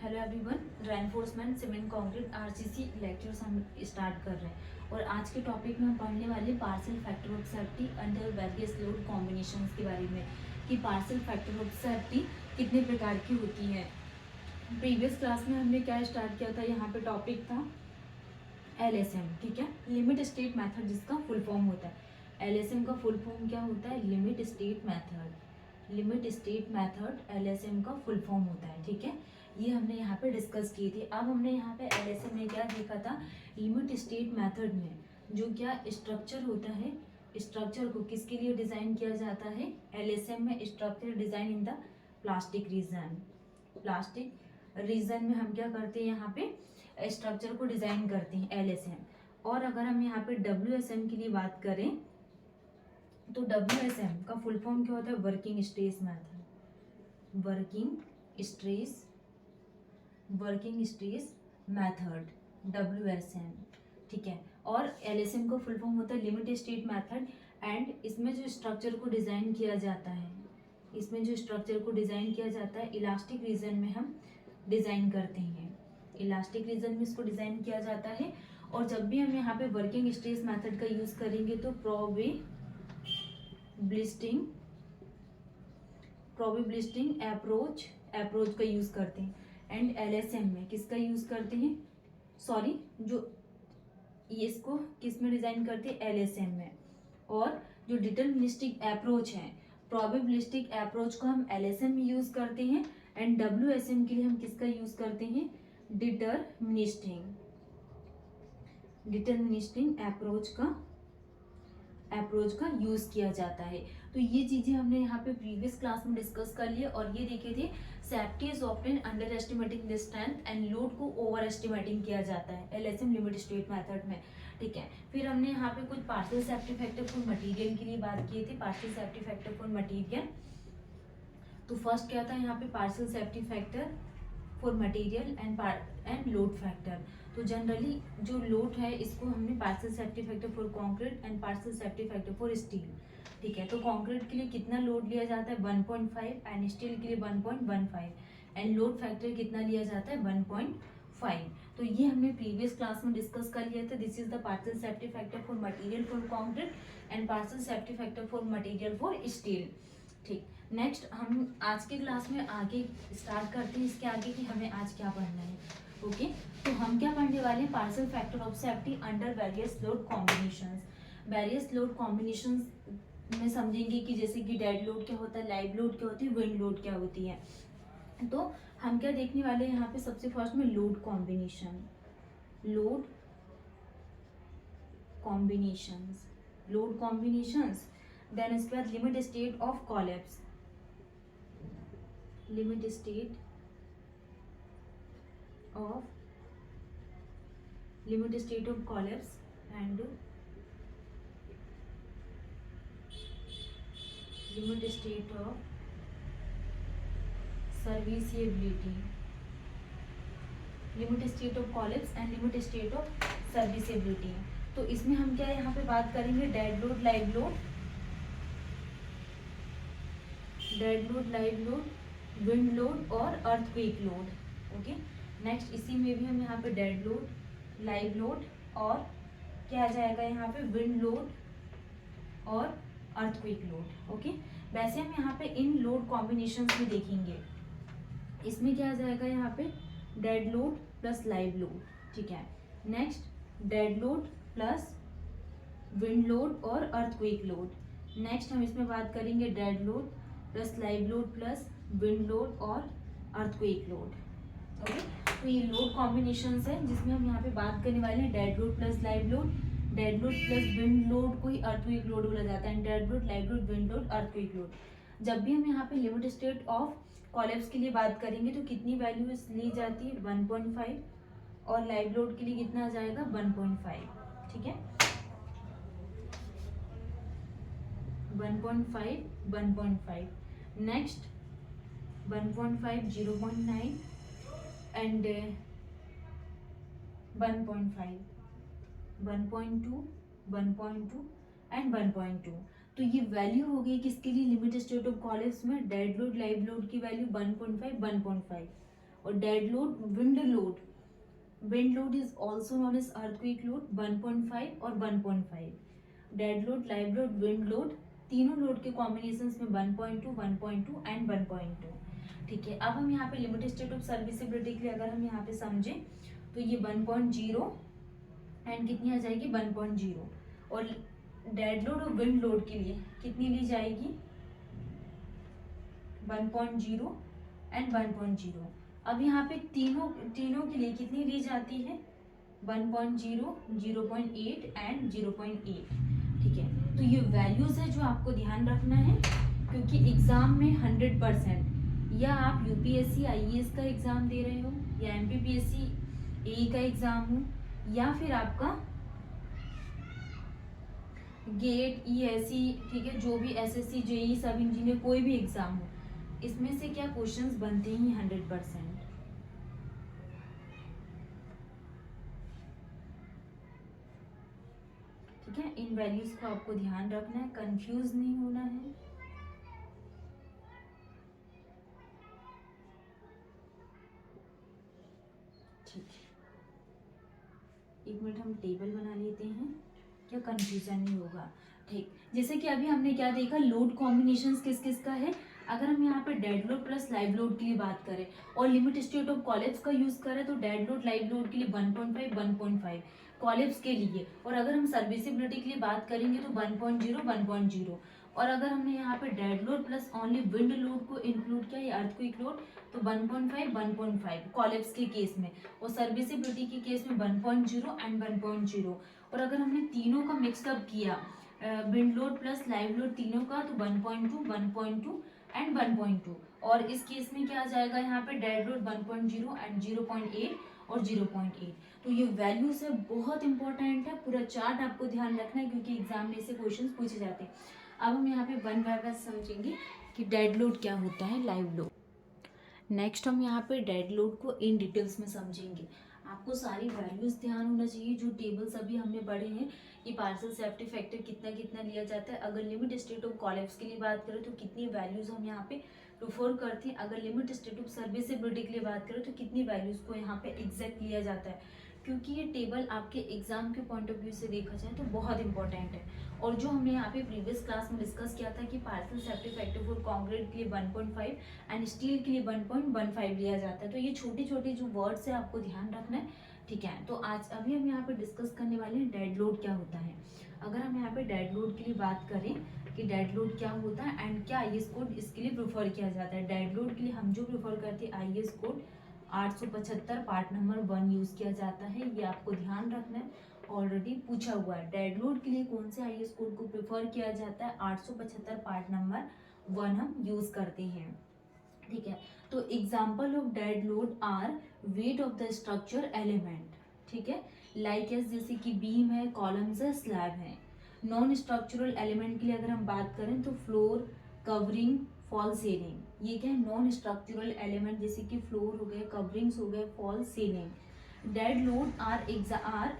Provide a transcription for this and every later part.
Hello everyone, reinforcement cement concrete RCC lectures हम start कर रहे हैं और आज के टॉपिक में हम पढ़ने वाले partial factor of safety under various load combinations के बारे में कि पार्शियल फैक्टर ऑफ सेफ्टी कितने प्रकार की होती है। प्रीवियस क्लास में हमने क्या स्टार्ट किया था, यहाँ पे टॉपिक था LSM, ठीक है, लिमिट स्टेट मेथड, जिसका फुल फॉर्म होता है LSM का फुल फॉर्म क्या होता है, limit state method. Limit state method LSM का फुल फॉर्म होता है, ठीक है। ये हमने यहाँ पे डिस्कस किए थे। अब हमने यहाँ पे LSM में क्या देखा था, लिमिट स्टेट मेथड में जो क्या स्ट्रक्चर होता है, स्ट्रक्चर को किसके लिए डिजाइन किया जाता है, LSM में structure design in the plastic region. Plastic region में हम क्या करते हैं, यहाँ पे स्ट्रक्चर को डिजाइन करते हैं LSM। और अगर हम यहाँ पे WSM की लिए बात करें तो WSM का फुल फॉर्म क्या होता है, working stress method. Working stress method WSM, ठीक है। और LSM का फुल फॉर्म होता है लिमिट स्टेट मेथड। एंड इसमें जो स्ट्रक्चर को डिजाइन किया जाता है, इलास्टिक रीजन में हम डिजाइन करते हैं, इलास्टिक रीजन में इसको डिजाइन किया जाता है। और जब भी हम यहाँ पे वर्किंग स्ट्रेस मेथड का यूज करेंगे तो प्रोबेबिलिस्टिंग अप्रोच का यूज करते हैं। एंड LSM में किसका यूज करते हैं, सॉरी, जो ये इसको किस में डिजाइन करते हैं, LSM में। और जो डिटरमिनिस्टिक अप्रोच है, प्रोबेबिलिस्टिक अप्रोच को हम LSM में यूज करते हैं। एंड WSM के लिए हम किसका यूज करते हैं, डिटरमिनिस्टिंग अप्रोच का यूज किया जाता है। तो ये चीजें हमने यहाँ पे प्रीवियस क्लास में डिस्कस कर लिए और ये देखे थे safety is often under estimating the strength and load को ओवर एस्टिमेटिंग किया जाता है LSM लिमिट स्टेट मेथड में, ठीक है। फिर हमने यहाँ पे कुछ partial safety factor for material के लिए बात की थी, partial safety factor for material. तो फर्स्ट क्या था यहाँ पे, partial safety factor for material and load factor. तो जनरली जो लोड है इसको हमने partial safety factor for concrete and partial safety factor for steel, ठीक है। तो कंक्रीट के लिए कितना लोड लिया जाता है, 1.5 एंड स्टील के लिए 1.15 एंड लोड फैक्टर कितना लिया जाता है, 1.5। तो ये हमने प्रीवियस क्लास में डिस्कस कर लिया था। This is the partial safety factor for material for concrete and partial safety factor for material for steel, ठीक। नेक्स्ट हम आज के क्लास में आगे स्टार्ट करते हैं, इसके आगे कि हमें आज क्या पढ़ना है, ओके। तो हम क्या पढ़ने वाले हैं, partial factor of safety under various load combinations. Various load combinations में समझेंगे कि जैसे कि डेड लोड क्या होता है, लाइव लोड क्या होती है, विंड लोड क्या होती है। तो हम क्या देखने वाले हैं यहाँ पे, सबसे फर्स्ट में लोड कॉम्बिनेशंस। देन इसके बाद limit state of collapse, limit state of collapse and limit state of serviceability, limit state of collapse and limit state of serviceability. तो इसमें हम क्या यहाँ पे बात करेंगे, dead load, live load, wind load और अर्थक्वेक लोड, ओके। नेक्स्ट इसी में भी हम यहाँ पे डेड लोड, लाइव लोड और क्या आ जाएगा यहाँ पे, विंड लोड और अर्थक्वेक लोड, ओके। वैसे हम यहाँ पे इन लोड कॉम्बिनेशंस में देखेंगे, इसमें क्या आ जाएगा यहाँ पे, dead load plus live load, ठीक है। Next dead load plus wind load और अर्थक्वेक लोड। नेक्स्ट हम इसमें बात करेंगे dead load plus live load plus wind load और अर्थक्वेक लोड, ओके। तो ये लोड कॉम्बिनेशंस है जिसमें हम यहाँ पे बात करने वाले हैं dead load plus live load, dead load plus wind load को ही अर्थक्वेक लोड बोला जाता है, dead load, live load, wind load, earthquake load. जब भी हम यहाँ पे लिमिट स्टेट ऑफ कोलैप्स के लिए बात करेंगे तो कितनी वैल्यू ली जाती है, 1.5 और लाइव लोड के लिए कितना आ जाएगा, 1.5, ठीक है। 1.5 नेक्स्ट 1.5 0.9 एंड 1.5 1.2 1.2 एंड 1.2। तो ये वैल्यू हो गई किसके लिए, लिमिट स्टेट ऑफ कोलैप्स में डेड लोड, लाइव लोड की वैल्यू 1.5 1.5 और dead load, wind load is also known as earthquake load 1.5 और 1.5। Dead load, live load, wind load, तीनों लोड के कॉम्बिनेशन में 1.2, 1.2 एंड 1.2। ठीक है, अब हम यहाँ पे लिमिट स्टेट ऑफ सर्विसिबिलिटी के लिए अगर हम यहाँ पे समझें तो ये 1.0 एंड कितनी आ जाएगी 1.0, और डेड लोड और विंड लोड के लिए कितनी ली जाएगी 1.0 एंड 1.0। अब यहाँ पे तीनों के लिए कितनी ली जाती है 1.0, 0.8 एंड 0.8। ठीक है, तो ये वैल्यूज है जो आपको ध्यान रखना है, क्योंकि एग्जाम में 100% या आप यूपीएससी आईएएस का एग्जाम दे रहे हो या एमपीपीएससी एई का एग्जाम हो या फिर आपका गेट ईएससी, ठीक है, जो भी एसएससी जेई सब इंजीनियर कोई भी एग्जाम हो, इसमें से क्या क्वेश्चंस बनते ही 100%। ठीक है, इन वैल्यूज को आपको ध्यान रखना है, कंफ्यूज नहीं होना है। ठीक है, एक मिनट हम टेबल बना लेते हैं, क्या कंफ्यूजन नहीं होगा। ठीक, जैसे कि अभी हमने क्या देखा, लोड कॉम्बिनेशंस किस किस का है। अगर हम यहाँ पे dead load plus live load के लिए बात करें और लिमिट स्टेट ऑफ कॉलेप्स का यूज करें तो डेड लोड लाइव लोड के लिए 1.5, 1.5 कॉलेप्स के लिए, और अगर हम सर्विसिबिलिटी के लिए बात करेंगे तो 1.0, 1.0। और अगर हमने यहाँ पे dead load plus only wind load को इंक्लूड किया या अर्थक्वेक लोड तो 1.5, 1.5 कॉलेप्स के केस में, और सर्विसिबिलिटी के केस में 1.0 एंड 1.0। और अगर हमने तीनों का मिक्सअप किया wind load plus live load तीनों का तो 1.2, 1.2 एंड 1.2। और इस केस में क्या आ जाएगा यहाँ पे डेड लोड 1.0 एंड 0.8 और 0.8। तो ये वैल्यूज है, बहुत इंपॉर्टेंट है, पूरा चार्ट आपको ध्यान रखना है क्योंकि एग्जाम में से क्वेश्चन पूछे जाते हैं। अब हम यहाँ पे वन बाय वन समझेंगे कि डेड लोड क्या होता है, लाइव लोड। नेक्स्ट हम यहाँ पे डेड लोड को इन डिटेल्स में समझेंगे। आपको सारी वैल्यूज ध्यान होना चाहिए, जो टेबल्स अभी हमने पढ़े हैं कि पार्शियल सेफ्टी फैक्टर कितना कितना लिया जाता है। अगर लिमिट स्टेट ऑफ कॉलेप्स के लिए बात करें तो कितनी वैल्यूज हम यहाँ पे प्रेफर करते हैं, अगर लिमिट स्टेट ऑफ सर्विसिबिलिटी के लिए बात करें तो कितनी वैल्यूज को यहाँ पे एग्जैक्ट लिया जाता है, क्योंकि ये टेबल आपके एग्जाम के पॉइंट ऑफ व्यू से देखा जाए तो बहुत इंपॉर्टेंट है। और जो हमने यहाँ पे प्रीवियस क्लास में डिस्कस किया था कि partial safety factor for concrete के लिए 1.5 एंड स्टील के लिए 1.15 लिया जाता है। तो ये छोटे छोटे जो वर्ड्स है आपको ध्यान रखना है। ठीक है, तो आज अभी हम यहाँ पे डिस्कस करने वाले हैं डेड लोड क्या होता है। अगर हम यहाँ पे डेड लोड के लिए बात करें कि डेड लोड क्या होता है एंड क्या आईएएस कोड इसके लिए प्रेफर किया जाता है। डेड लोड के लिए हम जो प्रेफर करते हैं IAS code 875 part number 1 use किया जाता है, ये आपको ध्यान रखना है, ऑलरेडी पूछा हुआ है। डेड लोड के लिए कौन से आईएएस कोड को प्रेफर किया जाता है, 875 पार्ट नंबर 1 हम यूज करते हैं। ठीक है, तो example of dead load are weight of the structure element, ठीक है, लाइक एस जैसे कि बीम है, कॉलम्स है, स्लैब है। नॉन स्ट्रक्चरल एलिमेंट के लिए अगर हम बात करें तो फ्लोर, कवरिंग, फॉल सीलिंग, ये क्या है नॉन स्ट्रक्चरल एलिमेंट, जैसे कि फ्लोर हो गए, कवरिंग्स हो गए, fall ceiling. Dead load are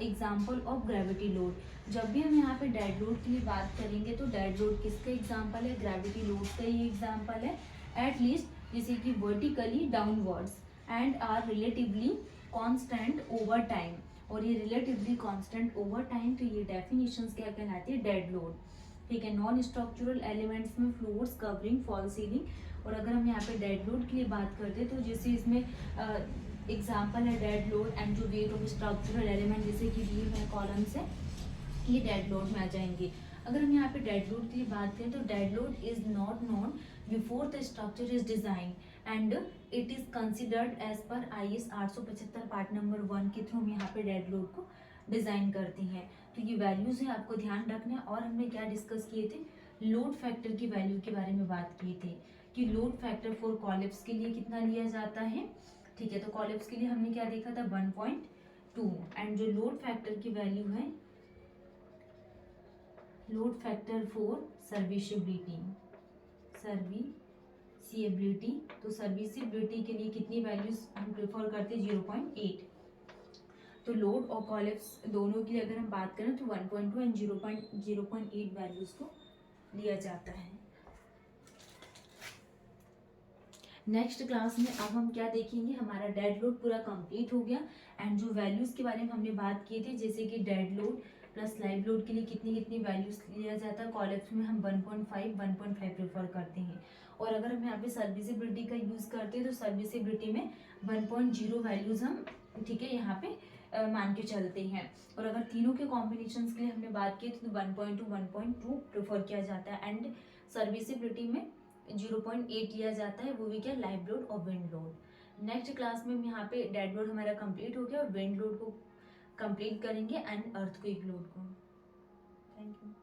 example of gravity load. जब भी हम यहाँ पे डेड लोड के लिए बात करेंगे तो डेड लोड किसका एग्जाम्पल है, ग्रेविटी लोड का ही एग्जाम्पल है, एट लीस्ट जैसे कि vertically downwards and are relatively constant over time, और ये रिलेटिवली कांस्टेंट ओवर टाइम, तो ये डेफिनेशंस क्या कहलाती है, डेड लोड। ठीक है, नॉन स्ट्रक्चरल एलिमेंट्स में फ्लोर्स, कवरिंग, फॉल सीलिंग। और अगर हम यहाँ पे डेड लोड के लिए बात करते हैं तो जैसे इसमें एग्जाम्पल है डेड लोड एंड जो वेट ऑफ स्ट्रक्चरल एलिमेंट जैसे कि बीम है, कॉलम्स है, ये डेड लोड में आ जाएंगे। अगर हम यहाँ पे डेड लोड की बात करें तो dead load is not known before the structure is design and it is considered as per IS 875 part number 1 के थ्रू हम यहाँ पे डेड लोड को डिजाइन करते हैं। तो ये वैल्यूज है, आपको ध्यान रखना है। और हमने क्या डिस्कस किए थे, लोड फैक्टर की वैल्यू के बारे में बात की थी कि लोड फैक्टर फॉर कॉलेप्स के लिए कितना लिया जाता है। ठीक है, तो कॉलेप्स के लिए हमने क्या देखा था 1.2 एंड जो लोड फैक्टर की वैल्यू है, लोड फैक्टर फॉर सर्विसिबिलिटी, तो सर्विसिबिलिटी के लिए कितनी वैल्यूज हम प्रेफर करते हैं 0.8। तो लोड और कॉलेप्स दोनों के लिए अगर हम बात करें तो 1.2 एंड 0.8 वैल्यूज को लिया जाता है। नेक्स्ट क्लास में अब हम क्या देखेंगे, हमारा डेड लोड पूरा कंप्लीट हो गया एंड जो वैल्यूज़ के बारे में हमने बात की थी, जैसे कि dead load plus live load के लिए कितनी कितनी वैल्यूज़ लिया जाता है, कॉलेज में हम 1.5 प्रेफर करते हैं। और अगर हम यहाँ पे सर्विसिबिलिटी का यूज़ करते हैं तो सर्विसिबिलिटी में 1.0 वैल्यूज़ हम ठीक है यहाँ पे मान के चलते हैं। और अगर तीनों के कॉम्बिनेशंस के लिए हमने बात की तो 1.2 प्रेफर किया जाता है एंड सर्विसिबिलिटी में 0.8 लिया जाता है, वो भी क्या, लाइव लोड और विंड लोड। नेक्स्ट क्लास में हम यहाँ पे डेड लोड हमारा कंप्लीट हो गया और विंड लोड को कंप्लीट करेंगे एंड अर्थक्वेक लोड को। Thank you.